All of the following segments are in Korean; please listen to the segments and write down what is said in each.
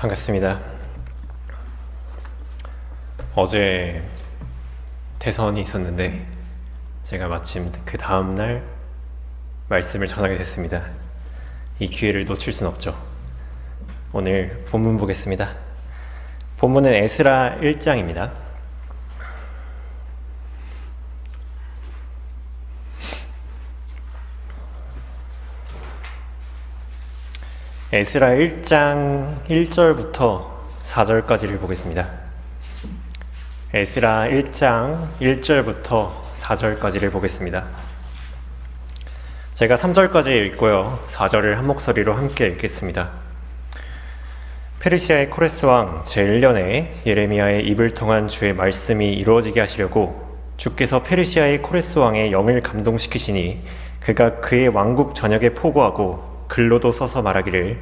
반갑습니다. 어제 대선이 있었는데 제가 마침 그 다음날 말씀을 전하게 됐습니다. 이 기회를 놓칠 순 없죠. 오늘 본문 보겠습니다. 본문은 에스라 1장입니다. 에스라 1장 1절부터 4절까지를 보겠습니다. 에스라 1장 1절부터 4절까지를 보겠습니다. 제가 3절까지 읽고요. 4절을 한 목소리로 함께 읽겠습니다. 페르시아의 코레스 왕 제1년에 예레미야의 입을 통한 주의 말씀이 이루어지게 하시려고 주께서 페르시아의 코레스 왕의 영을 감동시키시니 그가 그의 왕국 전역에 포고하고 글로도 써서 말하기를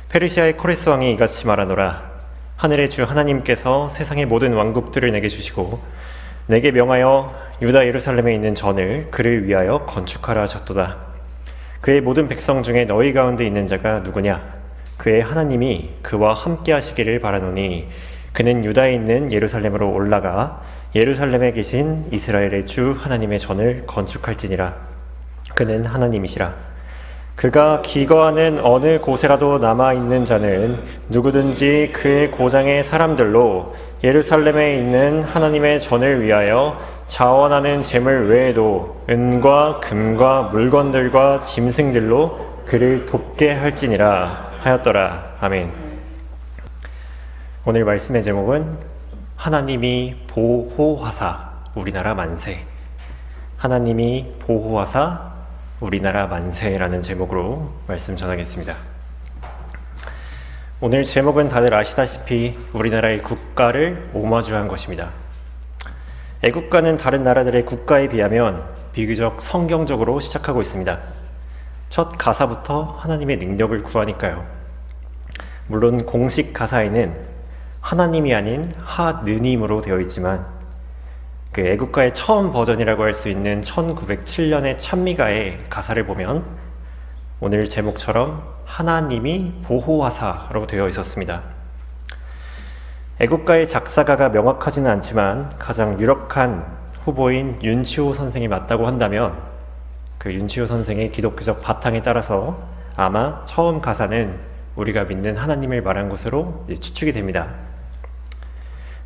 페르시아의 코레스 왕이 이같이 말하노라. 하늘의 주 하나님께서 세상의 모든 왕국들을 내게 주시고 내게 명하여 유다 예루살렘에 있는 전을 그를 위하여 건축하라 하셨도다. 그의 모든 백성 중에 너희 가운데 있는 자가 누구냐? 그의 하나님이 그와 함께 하시기를 바라노니 그는 유다에 있는 예루살렘으로 올라가 예루살렘에 계신 이스라엘의 주 하나님의 전을 건축할지니라. 그는 하나님이시라. 그가 기거하는 어느 곳에라도 남아있는 자는 누구든지 그의 고장의 사람들로 예루살렘에 있는 하나님의 전을 위하여 자원하는 재물 외에도 은과 금과 물건들과 짐승들로 그를 돕게 할지니라 하였더라. 아멘. 오늘 말씀의 제목은 하나님이 보호하사 우리나라 만세. 하나님이 보호하사 우리나라 만세라는 제목으로 말씀 전하겠습니다. 오늘 제목은 다들 아시다시피 우리나라의 국가를 오마주한 것입니다. 애국가는 다른 나라들의 국가에 비하면 비교적 성경적으로 시작하고 있습니다. 첫 가사부터 하나님의 능력을 구하니까요. 물론 공식 가사에는 하나님이 아닌 하느님으로 되어 있지만 그 애국가의 처음 버전이라고 할 수 있는 1907년의 찬미가의 가사를 보면 오늘 제목처럼 하나님이 보호하사로 되어 있었습니다. 애국가의 작사가가 명확하지는 않지만 가장 유력한 후보인 윤치호 선생이 맞다고 한다면 그 윤치호 선생의 기독교적 바탕에 따라서 아마 처음 가사는 우리가 믿는 하나님을 말한 것으로 추측이 됩니다.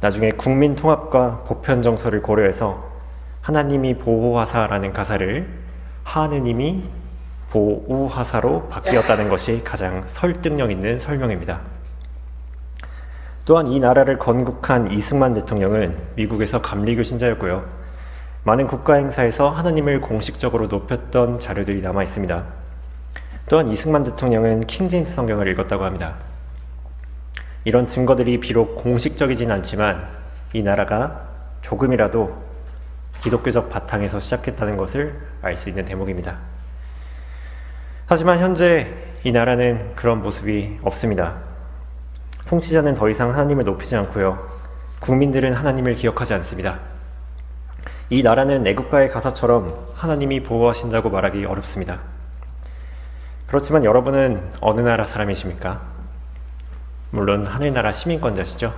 나중에 국민 통합과 보편 정서를 고려해서 하나님이 보호하사라는 가사를 하느님이 보우하사로 바뀌었다는 것이 가장 설득력 있는 설명입니다. 또한 이 나라를 건국한 이승만 대통령은 미국에서 감리교 신자였고요. 많은 국가 행사에서 하나님을 공식적으로 높였던 자료들이 남아 있습니다. 또한 이승만 대통령은 킹제임스 성경을 읽었다고 합니다. 이런 증거들이 비록 공식적이진 않지만 이 나라가 조금이라도 기독교적 바탕에서 시작했다는 것을 알 수 있는 대목입니다. 하지만 현재 이 나라는 그런 모습이 없습니다. 통치자는 더 이상 하나님을 높이지 않고요. 국민들은 하나님을 기억하지 않습니다. 이 나라는 애국가의 가사처럼 하나님이 보호하신다고 말하기 어렵습니다. 그렇지만 여러분은 어느 나라 사람이십니까? 물론 하늘나라 시민권자시죠.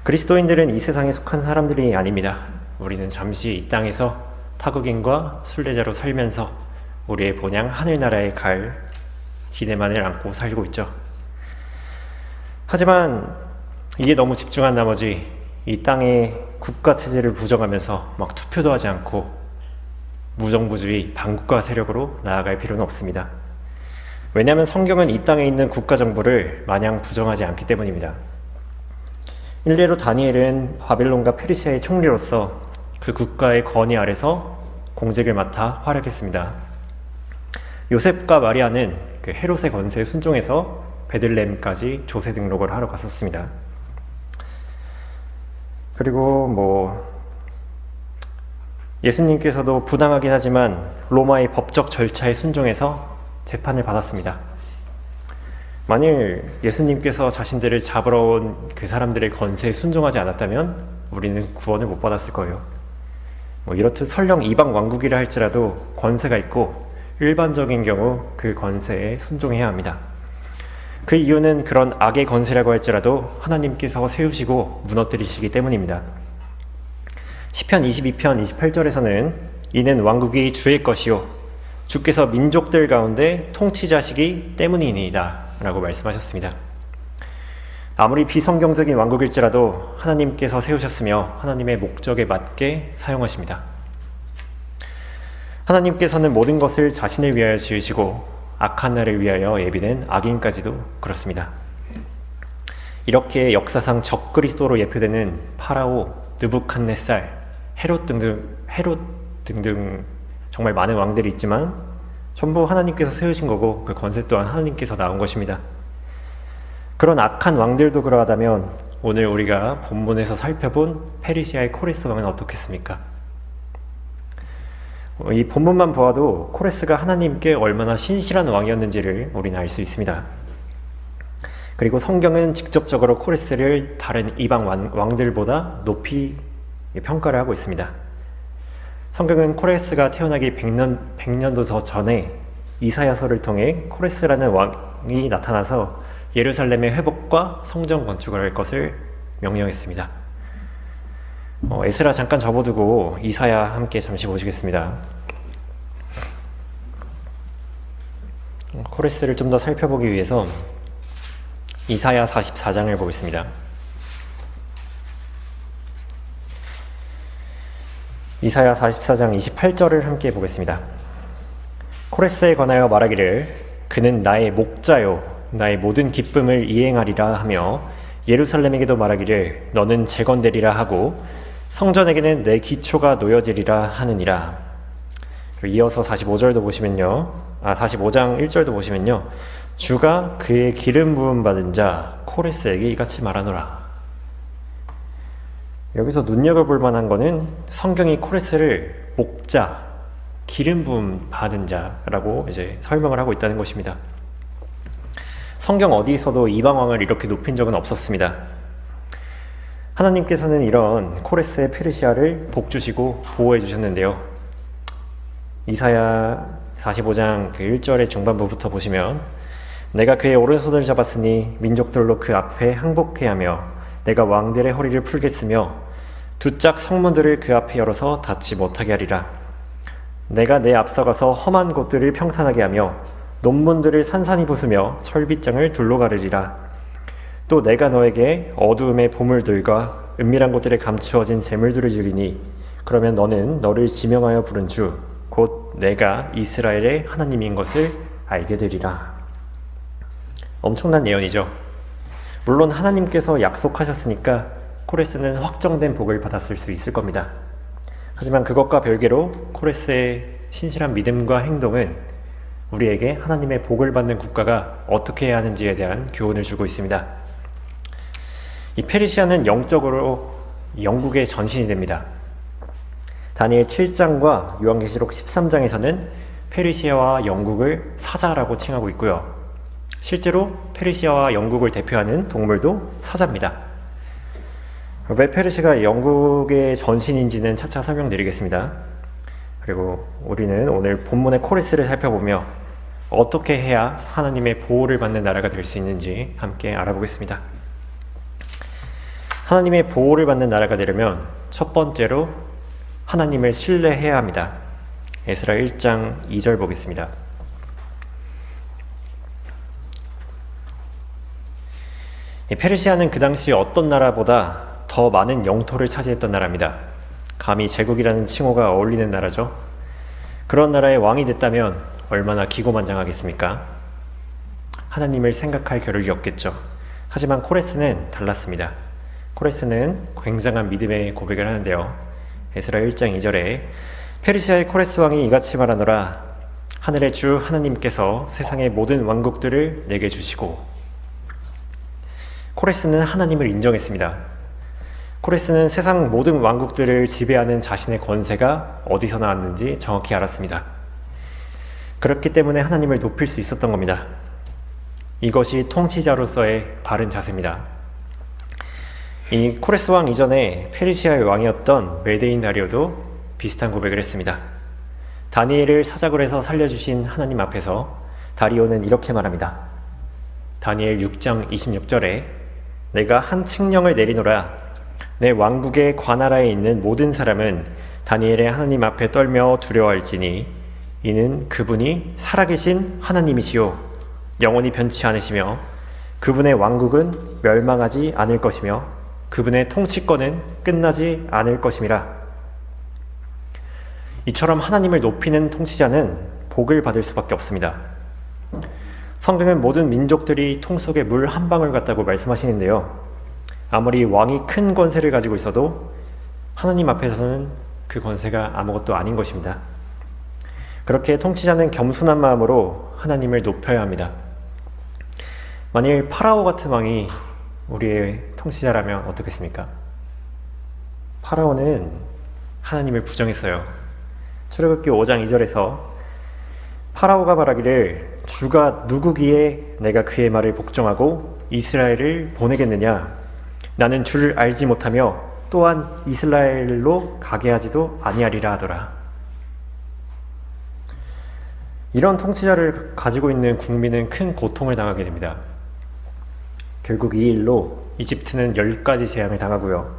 그리스도인들은 이 세상에 속한 사람들이 아닙니다. 우리는 잠시 이 땅에서 타국인과 순례자로 살면서 우리의 본향 하늘나라에 갈 기대만을 안고 살고 있죠. 하지만 이게 너무 집중한 나머지 이 땅의 국가체제를 부정하면서 막 투표도 하지 않고 무정부주의 반국가 세력으로 나아갈 필요는 없습니다. 왜냐하면 성경은 이 땅에 있는 국가정부를 마냥 부정하지 않기 때문입니다. 일례로 다니엘은 바빌론과 페르시아의 총리로서 그 국가의 건의 아래서 공직을 맡아 활약했습니다. 요셉과 마리아는 그 헤롯의 권세에 순종해서 베들레헴까지 조세 등록을 하러 갔었습니다. 그리고 예수님께서도 부당하긴 하지만 로마의 법적 절차에 순종해서 재판을 받았습니다. 만일 예수님께서 자신들을 잡으러 온 그 사람들의 권세에 순종하지 않았다면 우리는 구원을 못 받았을 거예요. 이렇듯 설령 이방 왕국이라 할지라도 권세가 있고 일반적인 경우 그 권세에 순종해야 합니다. 그 이유는 그런 악의 권세라고 할지라도 하나님께서 세우시고 무너뜨리시기 때문입니다. 시편 22편 28절에서는 이는 왕국이 주의 것이요 주께서 민족들 가운데 통치자시기 때문이니이다 라고 말씀하셨습니다. 아무리 비성경적인 왕국일지라도 하나님께서 세우셨으며 하나님의 목적에 맞게 사용하십니다. 하나님께서는 모든 것을 자신을 위하여 지으시고 악한 날을 위하여 예비된 악인까지도 그렇습니다. 이렇게 역사상 적그리스도로 예표되는 파라오, 느부갓네살, 헤롯 등등 정말 많은 왕들이 있지만 전부 하나님께서 세우신 거고 그 권세 또한 하나님께서 나온 것입니다. 그런 악한 왕들도 그러하다면 오늘 우리가 본문에서 살펴본 페르시아의 코레스 왕은 어떻겠습니까? 이 본문만 보아도 코레스가 하나님께 얼마나 신실한 왕이었는지를 우리는 알 수 있습니다. 그리고 성경은 직접적으로 코레스를 다른 이방 왕들보다 높이 평가를 하고 있습니다. 성경은 코레스가 태어나기 100년도 더 전에 이사야서를 통해 코레스라는 왕이 나타나서 예루살렘의 회복과 성전 건축을 할 것을 명령했습니다. 에스라 잠깐 접어두고 이사야 함께 잠시 보시겠습니다. 코레스를 좀 더 살펴보기 위해서 이사야 44장을 보겠습니다. 이사야 44장 28절을 함께 보겠습니다. 코레스에 관하여 말하기를 그는 나의 목자요 나의 모든 기쁨을 이행하리라 하며 예루살렘에게도 말하기를 너는 재건되리라 하고 성전에게는 내 기초가 놓여지리라 하느니라. 이어서 45절도 보시면요. 45장 1절도 보시면요. 주가 그의 기름 부음 받은 자 코레스에게 이같이 말하노라. 여기서 눈여겨볼 만한 거는 성경이 코레스를 목자, 기름 부음 받은 자라고 이제 설명을 하고 있다는 것입니다. 성경 어디서도 이방 왕을 이렇게 높인 적은 없었습니다. 하나님께서는 이런 코레스의 페르시아를 복주시고 보호해 주셨는데요. 이사야 45장 1절의 중반부부터 보시면 내가 그의 오른손을 잡았으니 민족들로 그 앞에 항복해 하며 내가 왕들의 허리를 풀겠으며 두 짝 성문들을 그 앞에 열어서 닫지 못하게 하리라. 내가 내 앞서가서 험한 곳들을 평탄하게 하며 논문들을 산산히 부수며 철빗장을 둘로 가르리라. 또 내가 너에게 어두움의 보물들과 은밀한 곳들에 감추어진 재물들을 주리니 그러면 너는 너를 지명하여 부른 주 곧 내가 이스라엘의 하나님인 것을 알게 되리라. 엄청난 예언이죠. 물론 하나님께서 약속하셨으니까 코레스는 확정된 복을 받았을 수 있을 겁니다. 하지만 그것과 별개로 코레스의 신실한 믿음과 행동은 우리에게 하나님의 복을 받는 국가가 어떻게 해야 하는지에 대한 교훈을 주고 있습니다. 이 페르시아는 영적으로 영국의 전신이 됩니다. 다니엘 7장과 요한계시록 13장에서는 페르시아와 영국을 사자라고 칭하고 있고요. 실제로 페르시아와 영국을 대표하는 동물도 사자입니다. 왜 페르시아가 영국의 전신인지는 차차 설명드리겠습니다. 그리고 우리는 오늘 본문의 코레스를 살펴보며 어떻게 해야 하나님의 보호를 받는 나라가 될 수 있는지 함께 알아보겠습니다. 하나님의 보호를 받는 나라가 되려면 첫 번째로 하나님을 신뢰해야 합니다. 에스라 1장 2절 보겠습니다. 페르시아는 그 당시 어떤 나라보다 더 많은 영토를 차지했던 나라입니다. 감히 제국이라는 칭호가 어울리는 나라죠. 그런 나라의 왕이 됐다면 얼마나 기고만장하겠습니까? 하나님을 생각할 겨를이 없겠죠. 하지만 코레스는 달랐습니다. 코레스는 굉장한 믿음의 고백을 하는데요. 에스라 1장 2절에 페르시아의 코레스 왕이 이같이 말하노라. 하늘의 주 하나님께서 세상의 모든 왕국들을 내게 주시고. 코레스는 하나님을 인정했습니다. 코레스는 세상 모든 왕국들을 지배하는 자신의 권세가 어디서 나왔는지 정확히 알았습니다. 그렇기 때문에 하나님을 높일 수 있었던 겁니다. 이것이 통치자로서의 바른 자세입니다. 이 코레스 왕 이전에 페르시아의 왕이었던 메데인 다리오도 비슷한 고백을 했습니다. 다니엘을 사자굴에서 살려주신 하나님 앞에서 다리오는 이렇게 말합니다. 다니엘 6장 26절에 내가 한 칙령을 내리노라. 내 왕국의 관하라에 있는 모든 사람은 다니엘의 하나님 앞에 떨며 두려워할지니 이는 그분이 살아계신 하나님이시요 영원히 변치 않으시며 그분의 왕국은 멸망하지 않을 것이며 그분의 통치권은 끝나지 않을 것임이라. 이처럼 하나님을 높이는 통치자는 복을 받을 수밖에 없습니다. 성경은 모든 민족들이 통 속에 물 한 방울 같다고 말씀하시는데요. 아무리 왕이 큰 권세를 가지고 있어도 하나님 앞에서는 그 권세가 아무것도 아닌 것입니다. 그렇게 통치자는 겸손한 마음으로 하나님을 높여야 합니다. 만일 파라오 같은 왕이 우리의 통치자라면 어떻겠습니까? 파라오는 하나님을 부정했어요. 출애굽기 5장 2절에서 파라오가 말하기를 주가 누구기에 내가 그의 말을 복종하고 이스라엘을 보내겠느냐? 나는 주를 알지 못하며 또한 이스라엘로 가게 하지도 아니하리라 하더라. 이런 통치자를 가지고 있는 국민은 큰 고통을 당하게 됩니다. 결국 이 일로 이집트는 10가지 재앙을 당하고요.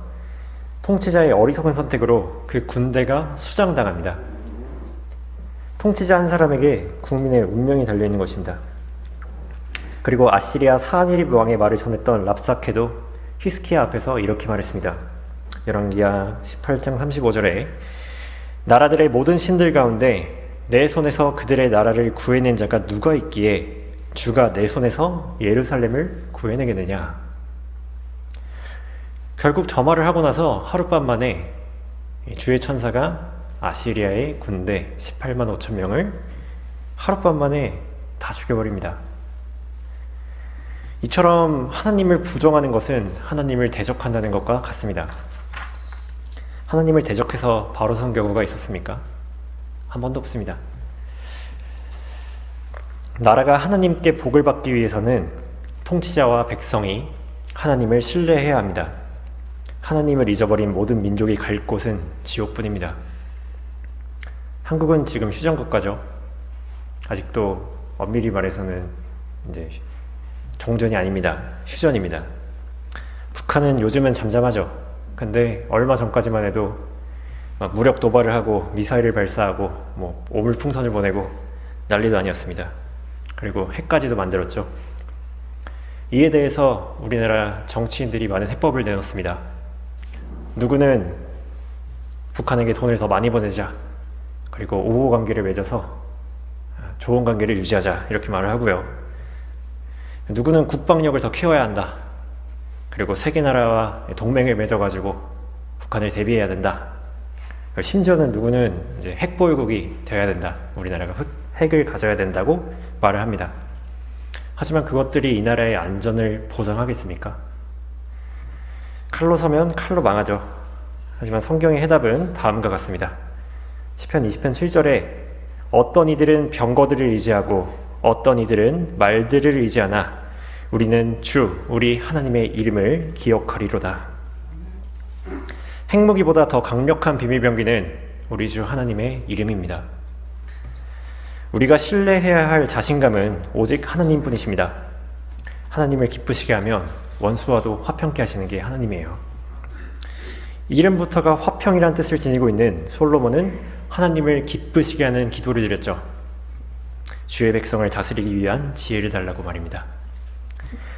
통치자의 어리석은 선택으로 그 군대가 수장당합니다. 통치자 한 사람에게 국민의 운명이 달려있는 것입니다. 그리고 아시리아 사니립 왕의 말을 전했던 랍사케도 히스키야 앞에서 이렇게 말했습니다. 열왕기하 18장 35절에 나라들의 모든 신들 가운데 내 손에서 그들의 나라를 구해낸 자가 누가 있기에 주가 내 손에서 예루살렘을 구해내겠느냐. 결국 저 말을 하고 나서 하룻밤 만에 주의 천사가 아시리아의 군대 18만 5천 명을 하룻밤 만에 다 죽여버립니다. 이처럼 하나님을 부정하는 것은 하나님을 대적한다는 것과 같습니다. 하나님을 대적해서 바로 선 경우가 있었습니까? 한 번도 없습니다. 나라가 하나님께 복을 받기 위해서는 통치자와 백성이 하나님을 신뢰해야 합니다. 하나님을 잊어버린 모든 민족이 갈 곳은 지옥뿐입니다. 한국은 지금 휴전국가죠. 아직도 엄밀히 말해서는 이제 종전이 아닙니다. 휴전입니다. 북한은 요즘은 잠잠하죠. 근데 얼마 전까지만 해도 막 무력 도발을 하고 미사일을 발사하고 오물풍선을 보내고 난리도 아니었습니다. 그리고 핵까지도 만들었죠. 이에 대해서 우리나라 정치인들이 많은 해법을 내놓습니다. 누구는 북한에게 돈을 더 많이 보내자, 그리고 우호 관계를 맺어서 좋은 관계를 유지하자, 이렇게 말을 하고요. 누구는 국방력을 더 키워야 한다, 그리고 세계 나라와 동맹을 맺어가지고 북한을 대비해야 된다. 심지어는 누구는 이제 핵보유국이 되어야 된다, 우리나라가 핵을 가져야 된다고 말을 합니다. 하지만 그것들이 이 나라의 안전을 보장하겠습니까? 칼로 서면 칼로 망하죠. 하지만 성경의 해답은 다음과 같습니다. 시편 20편 7절에 어떤 이들은 병거들을 의지하고 어떤 이들은 말들을 의지하나 우리는 주 우리 하나님의 이름을 기억하리로다. 핵무기보다 더 강력한 비밀병기는 우리 주 하나님의 이름입니다. 우리가 신뢰해야 할 자신감은 오직 하나님뿐이십니다. 하나님을 기쁘시게 하면 원수와도 화평케 하시는 게 하나님이에요. 이름부터가 화평이란 뜻을 지니고 있는 솔로몬은 하나님을 기쁘시게 하는 기도를 드렸죠. 주의 백성을 다스리기 위한 지혜를 달라고 말입니다.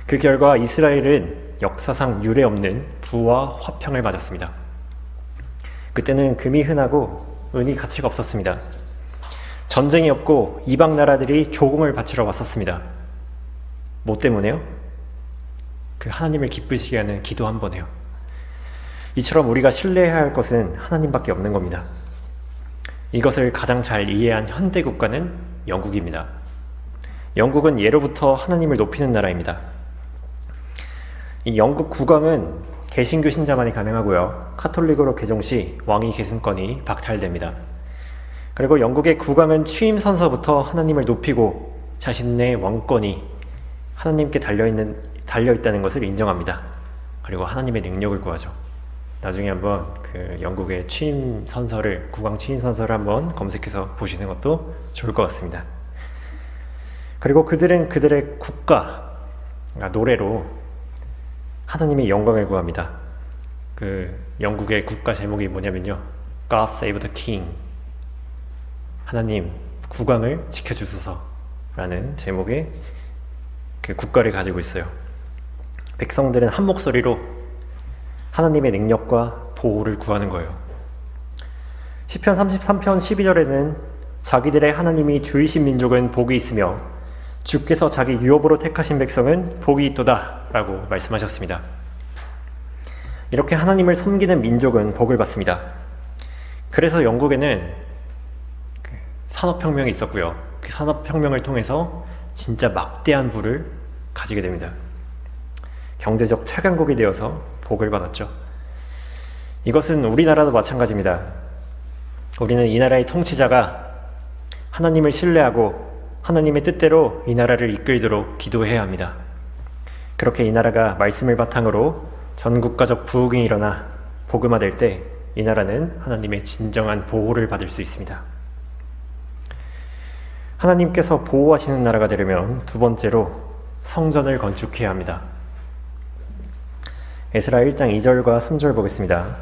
그 결과 이스라엘은 역사상 유례 없는 부와 화평을 맞았습니다. 그때는 금이 흔하고 은이 가치가 없었습니다. 전쟁이 없고 이방 나라들이 조공을 바치러 왔었습니다. 뭐 때문에요? 그 하나님을 기쁘시게 하는 기도 한 번에요. 이처럼 우리가 신뢰해야 할 것은 하나님밖에 없는 겁니다. 이것을 가장 잘 이해한 현대 국가는 영국입니다. 영국은 예로부터 하나님을 높이는 나라입니다. 이 영국 국왕은 개신교 신자만이 가능하고요. 카톨릭으로 개종 시 왕위 계승권이 박탈됩니다. 그리고 영국의 국왕은 취임 선서부터 하나님을 높이고 자신의 왕권이 하나님께 달려있다는 것을 인정합니다. 그리고 하나님의 능력을 구하죠. 나중에 한번 그 영국의 취임 선서를, 국왕 취임 선서를 한번 검색해서 보시는 것도 좋을 것 같습니다. 그리고 그들은 그들의 국가, 노래로 하나님의 영광을 구합니다. 그 영국의 국가 제목이 뭐냐면요, God Save the King, 하나님 국왕을 지켜주소서라는 제목의 그 국가를 가지고 있어요. 백성들은 한 목소리로 하나님의 능력과 보호를 구하는 거예요. 시편 33편 12절에는 자기들의 하나님이 주이신 민족은 복이 있으며 주께서 자기 유업으로 택하신 백성은 복이 있도다 라고 말씀하셨습니다. 이렇게 하나님을 섬기는 민족은 복을 받습니다. 그래서 영국에는 산업혁명이 있었고요. 그 산업혁명을 통해서 진짜 막대한 부를 가지게 됩니다. 경제적 최강국이 되어서 복을 받았죠. 이것은 우리나라도 마찬가지입니다. 우리는 이 나라의 통치자가 하나님을 신뢰하고 하나님의 뜻대로 이 나라를 이끌도록 기도해야 합니다. 그렇게 이 나라가 말씀을 바탕으로 전국가적 부흥이 일어나 복음화될 때 이 나라는 하나님의 진정한 보호를 받을 수 있습니다. 하나님께서 보호하시는 나라가 되려면 두 번째로 성전을 건축해야 합니다. 에스라 1장 2절과 3절 보겠습니다.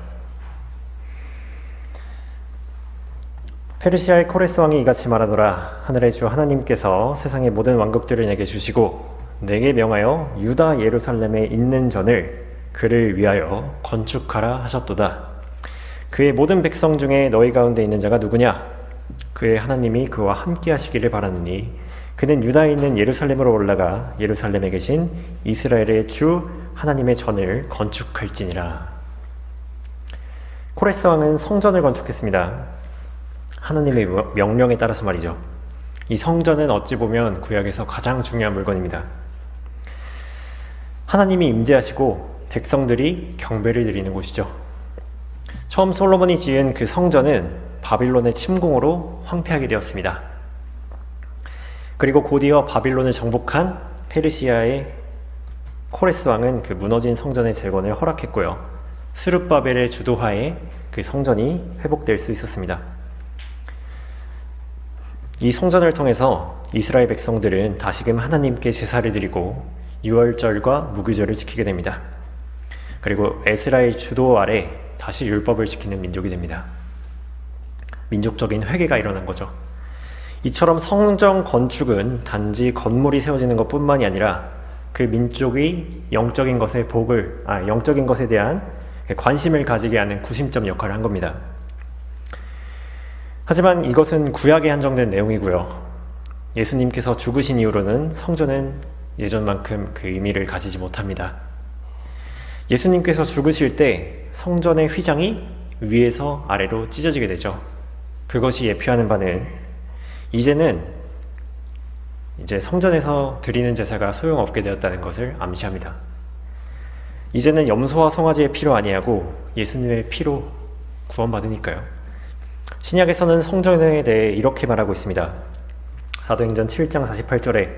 페르시아의 코레스 왕이 이같이 말하노라. 하늘의 주 하나님께서 세상의 모든 왕국들을 내게 주시고 내게 명하여 유다 예루살렘에 있는 전을 그를 위하여 건축하라 하셨도다. 그의 모든 백성 중에 너희 가운데 있는 자가 누구냐? 그의 하나님이 그와 함께 하시기를 바라느니 그는 유다에 있는 예루살렘으로 올라가 예루살렘에 계신 이스라엘의 주 하나님의 전을 건축할지니라. 코레스 왕은 성전을 건축했습니다. 하나님의 명령에 따라서 말이죠. 이 성전은 어찌 보면 구약에서 가장 중요한 물건입니다. 하나님이 임재하시고 백성들이 경배를 드리는 곳이죠. 처음 솔로몬이 지은 그 성전은 바빌론의 침공으로 황폐하게 되었습니다. 그리고 곧이어 바빌론을 정복한 페르시아의 코레스 왕은 그 무너진 성전의 재건을 허락했고요. 스룹바벨의 주도하에 그 성전이 회복될 수 있었습니다. 이 성전을 통해서 이스라엘 백성들은 다시금 하나님께 제사를 드리고 유월절과 무교절을 지키게 됩니다. 그리고 에스라의 주도 아래 다시 율법을 지키는 민족이 됩니다. 민족적인 회개가 일어난 거죠. 이처럼 성전 건축은 단지 건물이 세워지는 것뿐만이 아니라 그 민족이 영적인 것에 대한 관심을 가지게 하는 구심점 역할을 한 겁니다. 하지만 이것은 구약에 한정된 내용이고요. 예수님께서 죽으신 이후로는 성전은 예전만큼 그 의미를 가지지 못합니다. 예수님께서 죽으실 때 성전의 휘장이 위에서 아래로 찢어지게 되죠. 그것이 예표하는 바는 이제 성전에서 드리는 제사가 소용없게 되었다는 것을 암시합니다. 이제는 염소와 송아지의 피로 아니하고 예수님의 피로 구원받으니까요. 신약에서는 성전에 대해 이렇게 말하고 있습니다. 사도행전 7장 48절에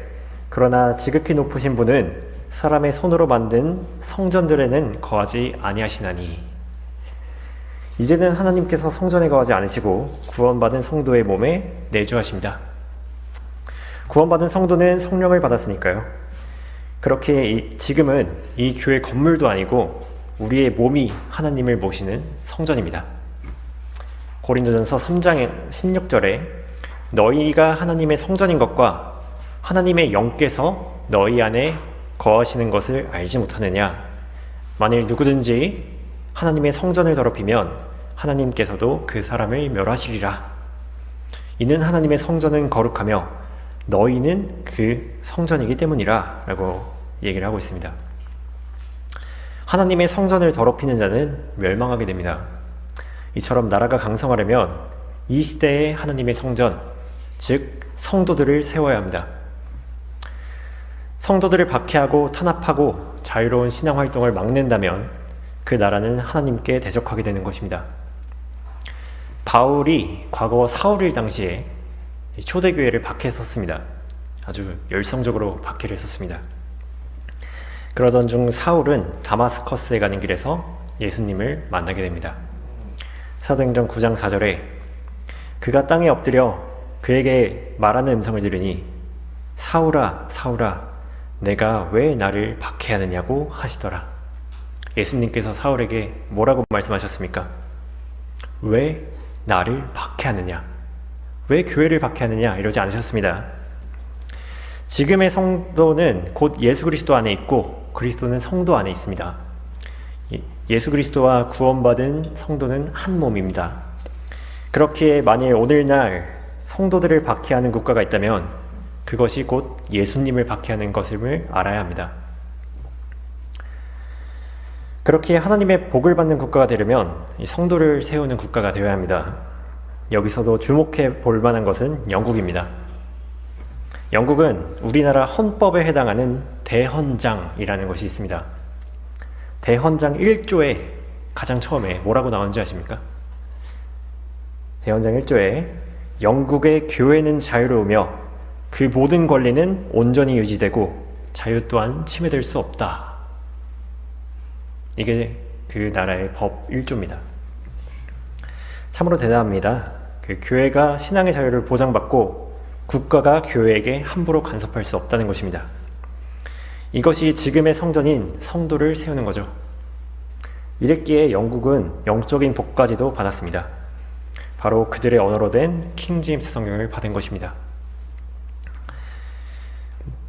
그러나 지극히 높으신 분은 사람의 손으로 만든 성전들에는 거하지 아니하시나니. 이제는 하나님께서 성전에 거하지 않으시고 구원받은 성도의 몸에 내주하십니다. 구원받은 성도는 성령을 받았으니까요. 그렇게 지금은 이 교회 건물도 아니고 우리의 몸이 하나님을 모시는 성전입니다. 고린도전서 3장 16절에 너희가 하나님의 성전인 것과 하나님의 영께서 너희 안에 거하시는 것을 알지 못하느냐. 만일 누구든지 하나님의 성전을 더럽히면 하나님께서도 그 사람을 멸하시리라. 이는 하나님의 성전은 거룩하며 너희는 그 성전이기 때문이라 라고 얘기를 하고 있습니다. 하나님의 성전을 더럽히는 자는 멸망하게 됩니다. 이처럼 나라가 강성하려면 이 시대에 하나님의 성전, 즉 성도들을 세워야 합니다. 성도들을 박해하고 탄압하고 자유로운 신앙 활동을 막는다면 그 나라는 하나님께 대적하게 되는 것입니다. 바울이 과거 사울일 당시에 초대교회를 박해했었습니다. 아주 열성적으로 박해를 했었습니다. 그러던 중 사울은 다마스커스에 가는 길에서 예수님을 만나게 됩니다. 사도행전 9장 4절에 그가 땅에 엎드려 그에게 말하는 음성을 들으니 사울아 사울아 내가 왜 나를 박해하느냐고 하시더라. 예수님께서 사울에게 뭐라고 말씀하셨습니까? 왜 나를 박해하느냐? 왜 교회를 박해하느냐? 이러지 않으셨습니다. 지금의 성도는 곧 예수 그리스도 안에 있고 그리스도는 성도 안에 있습니다. 예수 그리스도와 구원받은 성도는 한 몸입니다. 그렇기에 만일 오늘날 성도들을 박해하는 국가가 있다면 그것이 곧 예수님을 박해하는 것임을 알아야 합니다. 그렇기에 하나님의 복을 받는 국가가 되려면 성도를 세우는 국가가 되어야 합니다. 여기서도 주목해 볼 만한 것은 영국입니다. 영국은 우리나라 헌법에 해당하는 대헌장이라는 것이 있습니다. 대헌장 1조에 가장 처음에 뭐라고 나오는지 아십니까? 대헌장 1조에 영국의 교회는 자유로우며 그 모든 권리는 온전히 유지되고 자유 또한 침해될 수 없다. 이게 그 나라의 법 1조입니다. 참으로 대단합니다. 그 교회가 신앙의 자유를 보장받고 국가가 교회에게 함부로 간섭할 수 없다는 것입니다. 이것이 지금의 성전인 성도를 세우는 거죠. 이랬기에 영국은 영적인 복까지도 받았습니다. 바로 그들의 언어로 된 킹 제임스 성경을 받은 것입니다.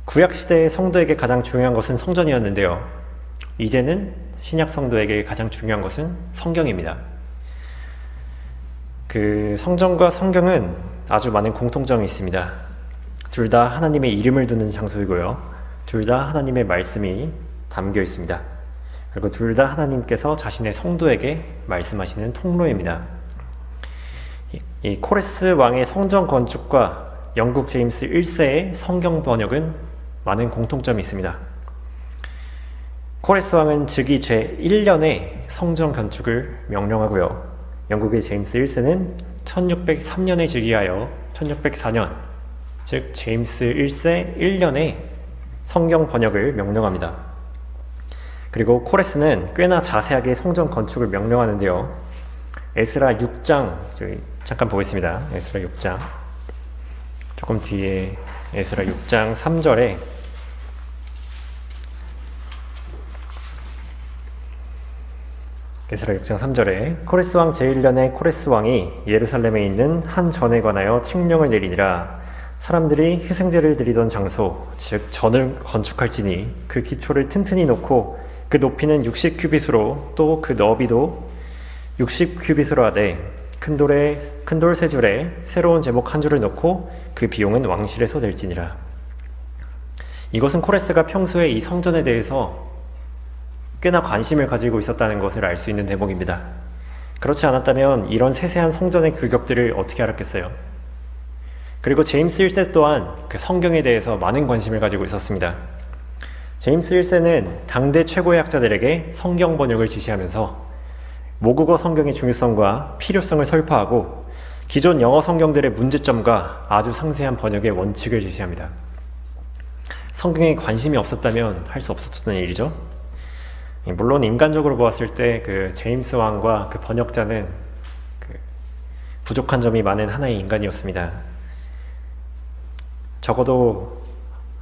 구약시대의 성도에게 가장 중요한 것은 성전이었는데요. 이제는 신약 성도에게 가장 중요한 것은 성경입니다. 그 성전과 성경은 아주 많은 공통점이 있습니다. 둘 다 하나님의 이름을 두는 장소이고요. 둘 다 하나님의 말씀이 담겨 있습니다. 그리고 둘 다 하나님께서 자신의 성도에게 말씀하시는 통로입니다. 이 코레스 왕의 성전 건축과 영국 제임스 1세의 성경 번역은 많은 공통점이 있습니다. 코레스 왕은 즉위 제1년에 성전 건축을 명령하고요. 영국의 제임스 1세는 1603년에 즉위하여 1604년, 즉 제임스 1세 1년에 성경 번역을 명령합니다. 그리고 코레스는 꽤나 자세하게 성전 건축을 명령하는데요. 에스라 6장, 잠깐 보겠습니다. 에스라 6장, 조금 뒤에 에스라 6장 3절에 에스라 6장 3절에 코레스 왕 제1년에 코레스 왕이 예루살렘에 있는 한 전에 관하여 칙령을 내리니라. 사람들이 희생제를 드리던 장소, 즉 전을 건축할지니 그 기초를 튼튼히 놓고 그 높이는 60규빗으로 또 그 너비도 60규빗으로 하되 큰 돌 세 줄에 새로운 제목 한 줄을 넣고 그 비용은 왕실에서 낼지니라. 이것은 코레스가 평소에 이 성전에 대해서 꽤나 관심을 가지고 있었다는 것을 알 수 있는 대목입니다. 그렇지 않았다면 이런 세세한 성전의 규격들을 어떻게 알았겠어요? 그리고 제임스 1세 또한 그 성경에 대해서 많은 관심을 가지고 있었습니다. 제임스 1세는 당대 최고의 학자들에게 성경 번역을 지시하면서 모국어 성경의 중요성과 필요성을 설파하고 기존 영어 성경들의 문제점과 아주 상세한 번역의 원칙을 제시합니다. 성경에 관심이 없었다면 할 수 없었던 일이죠. 물론 인간적으로 보았을 때 그 제임스 왕과 그 번역자는 그 부족한 점이 많은 하나의 인간이었습니다.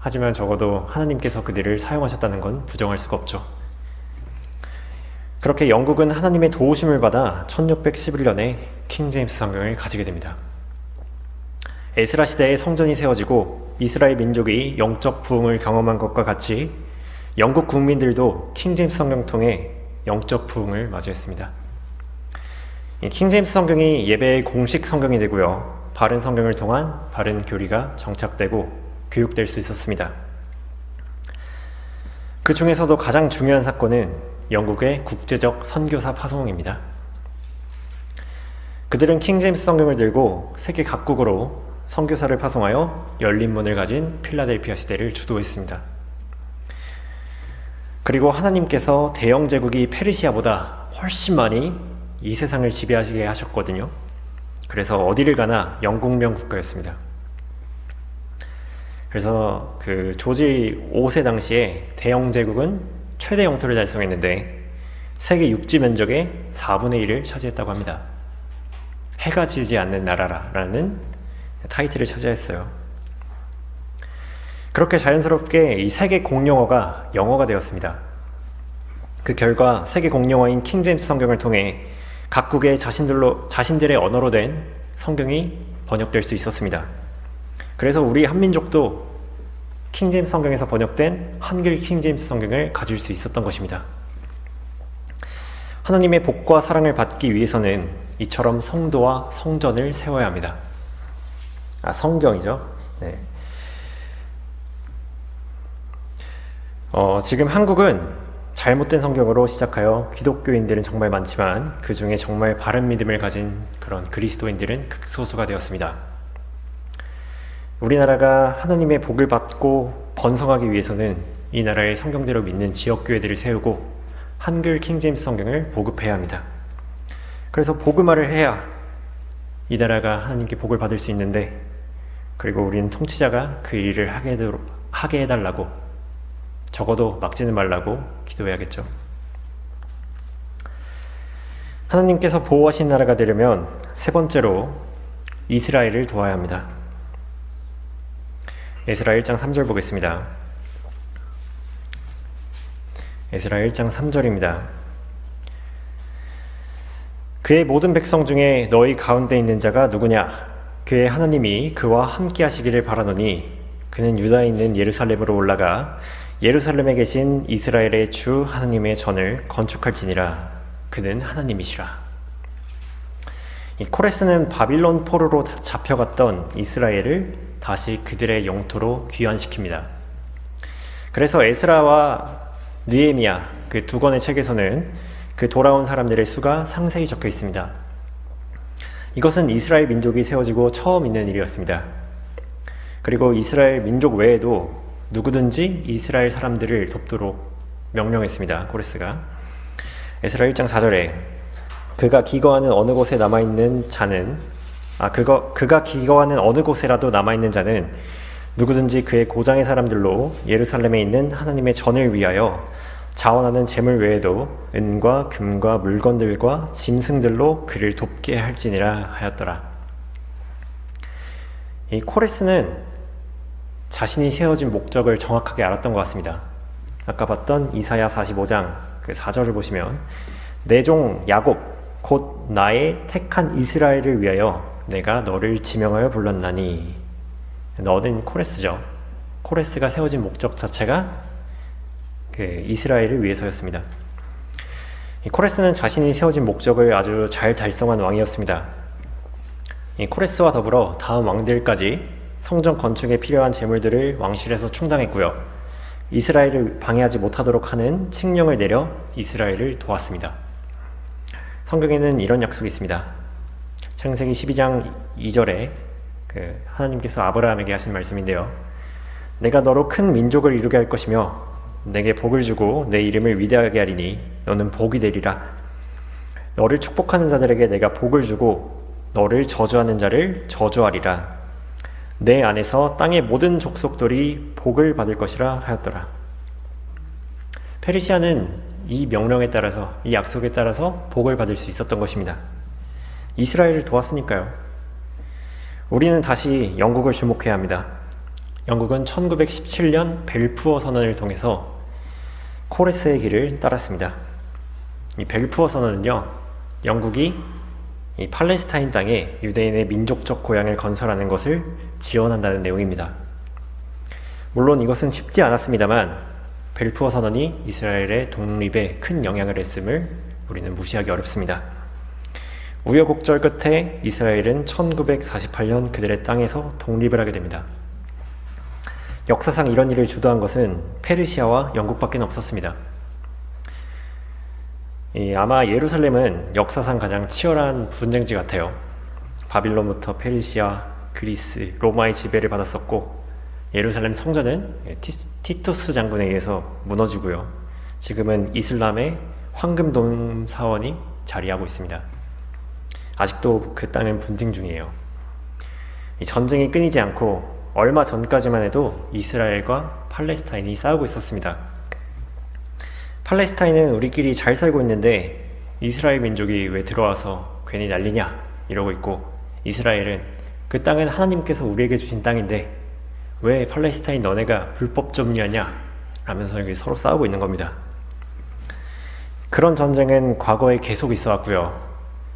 하지만 적어도 하나님께서 그들을 사용하셨다는 건 부정할 수가 없죠. 그렇게 영국은 하나님의 도우심을 받아 1611년에 킹 제임스 성경을 가지게 됩니다. 에스라 시대에 성전이 세워지고 이스라엘 민족이 영적 부흥을 경험한 것과 같이 영국 국민들도 킹 제임스 성경 통해 영적 부흥을 맞이했습니다. 킹 제임스 성경이 예배의 공식 성경이 되고요. 바른 성경을 통한 바른 교리가 정착되고 교육될 수 있었습니다. 그 중에서도 가장 중요한 사건은 영국의 국제적 선교사 파송입니다. 그들은 킹 제임스 성경을 들고 세계 각국으로 선교사를 파송하여 열린 문을 가진 필라델피아 시대를 주도했습니다. 그리고 하나님께서 대영 제국이 페르시아보다 훨씬 많이 이 세상을 지배하시게 하셨거든요. 그래서 어디를 가나 영국명 국가였습니다. 그래서 그 조지 5세 당시에 대영 제국은 최대 영토를 달성했는데 세계 육지 면적의 4분의 1을 차지했다고 합니다. 해가 지지 않는 나라라는 타이틀을 차지했어요. 그렇게 자연스럽게 이 세계 공용어가 영어가 되었습니다. 그 결과 세계 공용어인 킹제임스 성경을 통해 각국의 자신들의 언어로 된 성경이 번역될 수 있었습니다. 그래서 우리 한민족도 킹제임스 성경에서 번역된 한글 킹제임스 성경을 가질 수 있었던 것입니다. 하나님의 복과 사랑을 받기 위해서는 이처럼 성도와 성전을 세워야 합니다. 성경이죠. 네. 지금 한국은 잘못된 성경으로 시작하여 기독교인들은 정말 많지만 그 중에 정말 바른 믿음을 가진 그런 그리스도인들은 극소수가 되었습니다. 우리나라가 하나님의 복을 받고 번성하기 위해서는 이 나라의 성경대로 믿는 지역교회들을 세우고 한글 킹제임스 성경을 보급해야 합니다. 그래서 복음화를 해야 이 나라가 하나님께 복을 받을 수 있는데, 그리고 우리는 통치자가 그 일을 하게 해달라고, 적어도 막지는 말라고 기도해야겠죠. 하나님께서 보호하신 나라가 되려면 세 번째로 이스라엘을 도와야 합니다. 에스라 1장 3절 보겠습니다. 에스라 1장 3절입니다. 그의 모든 백성 중에 너희 가운데 있는 자가 누구냐? 그의 하나님이 그와 함께 하시기를 바라노니 그는 유다에 있는 예루살렘으로 올라가 예루살렘에 계신 이스라엘의 주 하나님의 전을 건축할지니라. 그는 하나님이시라. 이 코레스는 바빌론 포로로 잡혀갔던 이스라엘을 다시 그들의 영토로 귀환시킵니다. 그래서 에스라와 느헤미야 그 두 권의 책에서는 그 돌아온 사람들의 수가 상세히 적혀 있습니다. 이것은 이스라엘 민족이 세워지고 처음 있는 일이었습니다. 그리고 이스라엘 민족 외에도 누구든지 이스라엘 사람들을 돕도록 명령했습니다. 코레스가 에스라 1장 4절에 그가 기거하는 어느 곳에 남아있는 자는 그가 기거하는 어느 곳에라도 남아있는 자는 누구든지 그의 고장의 사람들로 예루살렘에 있는 하나님의 전을 위하여 자원하는 재물 외에도 은과 금과 물건들과 짐승들로 그를 돕게 할지니라 하였더라. 이 코레스는 자신이 세워진 목적을 정확하게 알았던 것 같습니다. 아까 봤던 이사야 45장 그 4절을 보시면 내 종 야곱 곧 나의 택한 이스라엘을 위하여 내가 너를 지명하여 불렀나니. 너는 코레스죠. 코레스가 세워진 목적 자체가 그 이스라엘을 위해서였습니다. 이 코레스는 자신이 세워진 목적을 아주 잘 달성한 왕이었습니다. 이 코레스와 더불어 다음 왕들까지 성전 건축에 필요한 재물들을 왕실에서 충당했고요. 이스라엘을 방해하지 못하도록 하는 칙령을 내려 이스라엘을 도왔습니다. 성경에는 이런 약속이 있습니다. 창세기 12장 2절에 하나님께서 아브라함에게 하신 말씀인데요. 내가 너로 큰 민족을 이루게 할 것이며 내게 복을 주고 내 이름을 위대하게 하리니 너는 복이 되리라. 너를 축복하는 자들에게 내가 복을 주고 너를 저주하는 자를 저주하리라. 내 안에서 땅의 모든 족속들이 복을 받을 것이라 하였더라. 페르시아는 이 명령에 따라서, 이 약속에 따라서 복을 받을 수 있었던 것입니다. 이스라엘을 도왔으니까요. 우리는 다시 영국을 주목해야 합니다. 영국은 1917년 벨푸어 선언을 통해서 코레스의 길을 따랐습니다. 이 벨푸어 선언은요, 영국이 이 팔레스타인 땅에 유대인의 민족적 고향을 건설하는 것을 지원한다는 내용입니다. 물론 이것은 쉽지 않았습니다만 벨푸어 선언이 이스라엘의 독립에 큰 영향을 했음을 우리는 무시하기 어렵습니다. 우여곡절 끝에 이스라엘은 1948년 그들의 땅에서 독립을 하게 됩니다. 역사상 이런 일을 주도한 것은 페르시아와 영국밖에 없었습니다. 아마 예루살렘은 역사상 가장 치열한 분쟁지 같아요. 바빌론부터 페르시아, 그리스, 로마의 지배를 받았었고 예루살렘 성전은 티투스 장군에 의해서 무너지고요. 지금은 이슬람의 황금돔 사원이 자리하고 있습니다. 아직도 그 땅은 분쟁 중이에요. 이 전쟁이 끊이지 않고 얼마 전까지만 해도 이스라엘과 팔레스타인이 싸우고 있었습니다. 팔레스타인은 우리끼리 잘 살고 있는데 이스라엘 민족이 왜 들어와서 괜히 난리냐 이러고 있고, 이스라엘은 그 땅은 하나님께서 우리에게 주신 땅인데 왜 팔레스타인 너네가 불법 점유하냐? 라면서 여기 서로 싸우고 있는 겁니다. 그런 전쟁은 과거에 계속 있어 왔고요.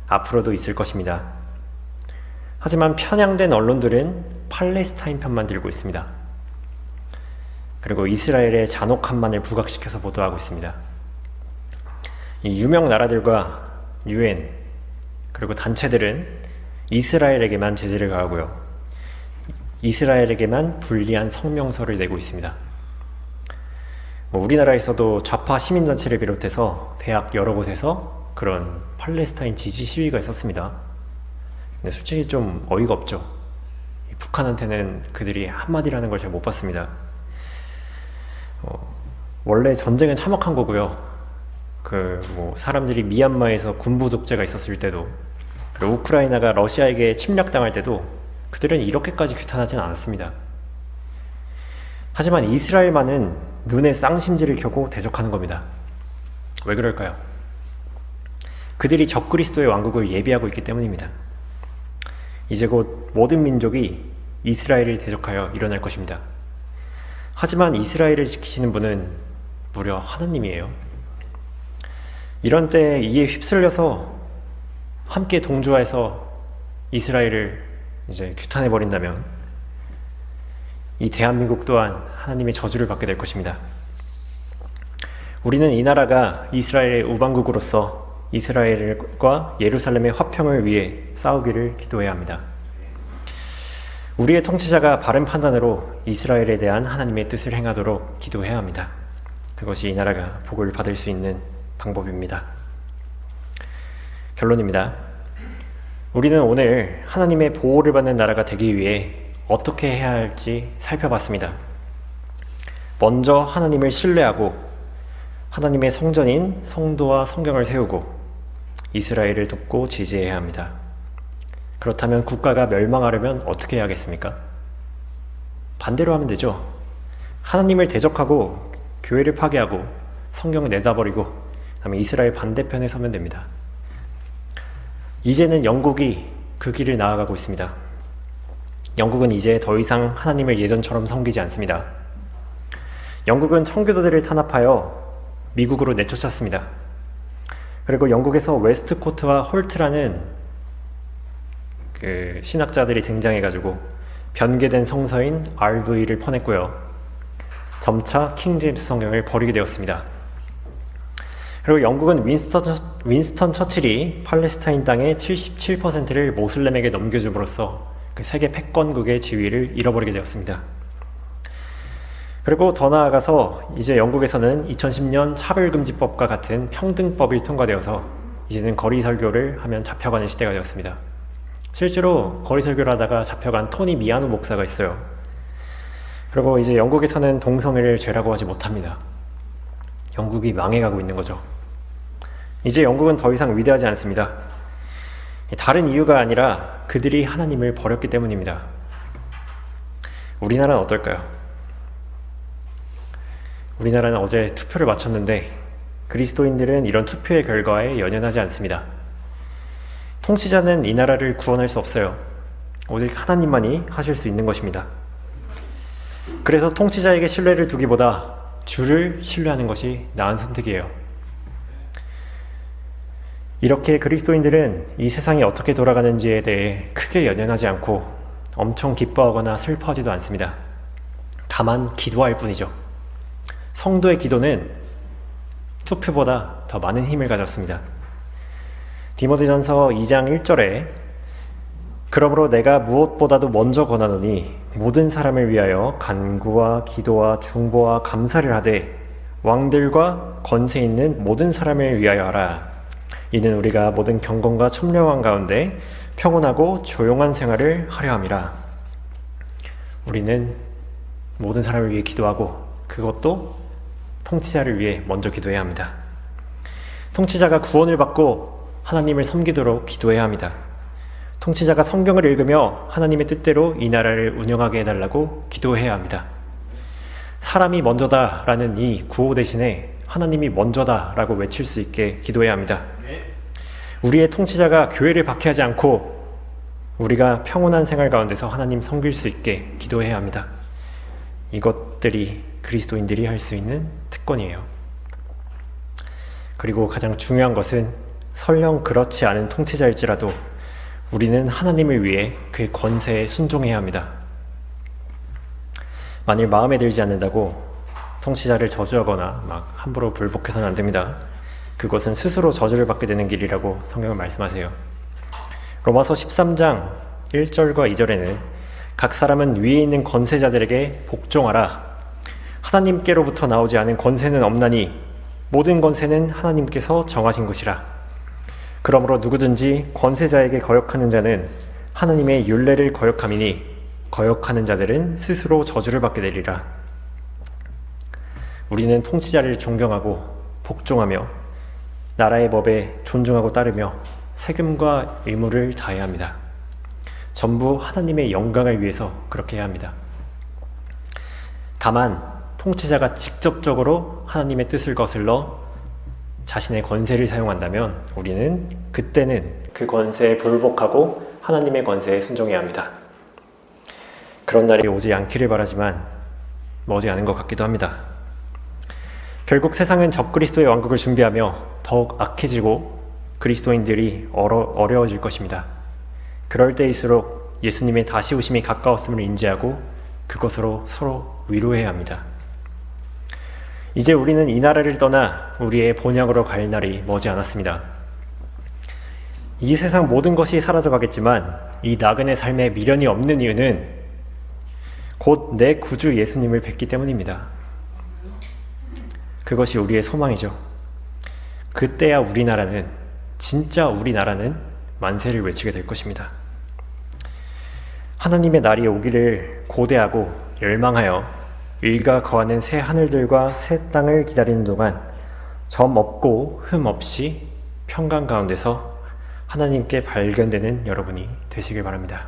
앞으로도 있을 것입니다. 하지만 편향된 언론들은 팔레스타인 편만 들고 있습니다. 그리고 이스라엘의 잔혹함만을 부각시켜서 보도하고 있습니다. 이 유명 나라들과 UN 그리고 단체들은 이스라엘에게만 제재를 가하고요. 이스라엘에게만 불리한 성명서를 내고 있습니다. 우리나라에서도 좌파 시민단체를 비롯해서 대학 여러 곳에서 그런 팔레스타인 지지 시위가 있었습니다. 근데 솔직히 좀 어이가 없죠. 북한한테는 그들이 한마디라는 걸 잘 못 봤습니다. 원래 전쟁은 참혹한 거고요. 사람들이 미얀마에서 군부 독재가 있었을 때도, 그리고 우크라이나가 러시아에게 침략당할 때도 그들은 이렇게까지 규탄하진 않았습니다. 하지만 이스라엘만은 눈에 쌍심지를 켜고 대적하는 겁니다. 왜 그럴까요? 그들이 적그리스도의 왕국을 예비하고 있기 때문입니다. 이제 곧 모든 민족이 이스라엘을 대적하여 일어날 것입니다. 하지만 이스라엘을 지키시는 분은 무려 하나님이에요. 이런 때에 이에 휩쓸려서 함께 동조해서 이스라엘을 이제 규탄해버린다면 이 대한민국 또한 하나님의 저주를 받게 될 것입니다. 우리는 이 나라가 이스라엘의 우방국으로서 이스라엘과 예루살렘의 화평을 위해 싸우기를 기도해야 합니다. 우리의 통치자가 바른 판단으로 이스라엘에 대한 하나님의 뜻을 행하도록 기도해야 합니다. 그것이 이 나라가 복을 받을 수 있는 방법입니다. 결론입니다. 우리는 오늘 하나님의 보호를 받는 나라가 되기 위해 어떻게 해야 할지 살펴봤습니다. 먼저 하나님을 신뢰하고 하나님의 성전인 성도와 성경을 세우고 이스라엘을 돕고 지지해야 합니다. 그렇다면 국가가 멸망하려면 어떻게 해야겠습니까? 반대로 하면 되죠. 하나님을 대적하고 교회를 파괴하고 성경을 내다버리고 그다음에 이스라엘 반대편에 서면 됩니다. 이제는 영국이 그 길을 나아가고 있습니다. 영국은 이제 더 이상 하나님을 예전처럼 섬기지 않습니다. 영국은 청교도들을 탄압하여 미국으로 내쫓았습니다. 그리고 영국에서 웨스트코트와 홀트라는 신학자들이 등장해가지고 변개된 성서인 RV를 퍼냈고요. 점차 킹제임스 성경을 버리게 되었습니다. 그리고 영국은 윈스턴 처칠이 팔레스타인 땅의 77%를 모슬렘에게 넘겨줌으로써 그 세계 패권국의 지위를 잃어버리게 되었습니다. 그리고 더 나아가서 이제 영국에서는 2010년 차별금지법과 같은 평등법이 통과되어서 이제는 거리 설교를 하면 잡혀가는 시대가 되었습니다. 실제로 거리 설교를 하다가 잡혀간 토니 미아노 목사가 있어요. 그리고 이제 영국에서는 동성애를 죄라고 하지 못합니다. 영국이 망해가고 있는 거죠. 이제 영국은 더 이상 위대하지 않습니다. 다른 이유가 아니라 그들이 하나님을 버렸기 때문입니다. 우리나라는 어떨까요? 우리나라는 어제 투표를 마쳤는데 그리스도인들은 이런 투표의 결과에 연연하지 않습니다. 통치자는 이 나라를 구원할 수 없어요. 오직 하나님만이 하실 수 있는 것입니다. 그래서 통치자에게 신뢰를 두기보다 주를 신뢰하는 것이 나은 선택이에요. 이렇게 그리스도인들은 이 세상이 어떻게 돌아가는지에 대해 크게 연연하지 않고 엄청 기뻐하거나 슬퍼하지도 않습니다. 다만 기도할 뿐이죠. 성도의 기도는 투표보다 더 많은 힘을 가졌습니다. 디모데전서 2장 1절에 그러므로 내가 무엇보다도 먼저 권하노니 모든 사람을 위하여 간구와 기도와 중보와 감사를 하되 왕들과 권세 있는 모든 사람을 위하여 하라. 이는 우리가 모든 경건과 청렴한 가운데 평온하고 조용한 생활을 하려 함이라. 우리는 모든 사람을 위해 기도하고 그것도 통치자를 위해 먼저 기도해야 합니다. 통치자가 구원을 받고 하나님을 섬기도록 기도해야 합니다. 통치자가 성경을 읽으며 하나님의 뜻대로 이 나라를 운영하게 해달라고 기도해야 합니다. 사람이 먼저다라는 이 구호 대신에 하나님이 먼저다라고 외칠 수 있게 기도해야 합니다. 우리의 통치자가 교회를 박해하지 않고 우리가 평온한 생활 가운데서 하나님 섬길 수 있게 기도해야 합니다. 이것들이 그리스도인들이 할 수 있는 특권이에요. 그리고 가장 중요한 것은 설령 그렇지 않은 통치자일지라도 우리는 하나님을 위해 그의 권세에 순종해야 합니다. 만일 마음에 들지 않는다고 통치자를 저주하거나 막 함부로 불복해서는 안 됩니다. 그것은 스스로 저주를 받게 되는 길이라고 성경은 말씀하세요. 로마서 13장 1절과 2절에는 각 사람은 위에 있는 권세자들에게 복종하라. 하나님께로부터 나오지 않은 권세는 없나니 모든 권세는 하나님께서 정하신 것이라. 그러므로 누구든지 권세자에게 거역하는 자는 하나님의 율례를 거역함이니 거역하는 자들은 스스로 저주를 받게 되리라. 우리는 통치자를 존경하고 복종하며 나라의 법에 존중하고 따르며 세금과 의무를 다해야 합니다. 전부 하나님의 영광을 위해서 그렇게 해야 합니다. 다만 통치자가 직접적으로 하나님의 뜻을 거슬러 자신의 권세를 사용한다면 우리는 그때는 그 권세에 불복하고 하나님의 권세에 순종해야 합니다. 그런 날이 오지 않기를 바라지만 머지 않은 것 같기도 합니다. 결국 세상은 적그리스도의 왕국을 준비하며 더욱 악해지고 그리스도인들이 어려워질 것입니다. 그럴 때일수록 예수님의 다시 오심이 가까웠음을 인지하고 그것으로 서로 위로해야 합니다. 이제 우리는 이 나라를 떠나 우리의 본향으로 갈 날이 머지 않았습니다. 이 세상 모든 것이 사라져가겠지만 이 나그네 삶에 미련이 없는 이유는 곧 내 구주 예수님을 뵙기 때문입니다. 그것이 우리의 소망이죠. 그때야 진짜 우리나라는 만세를 외치게 될 것입니다. 하나님의 날이 오기를 고대하고 열망하여 의가 거하는 새 하늘들과 새 땅을 기다리는 동안 점 없고 흠 없이 평강 가운데서 하나님께 발견되는 여러분이 되시길 바랍니다.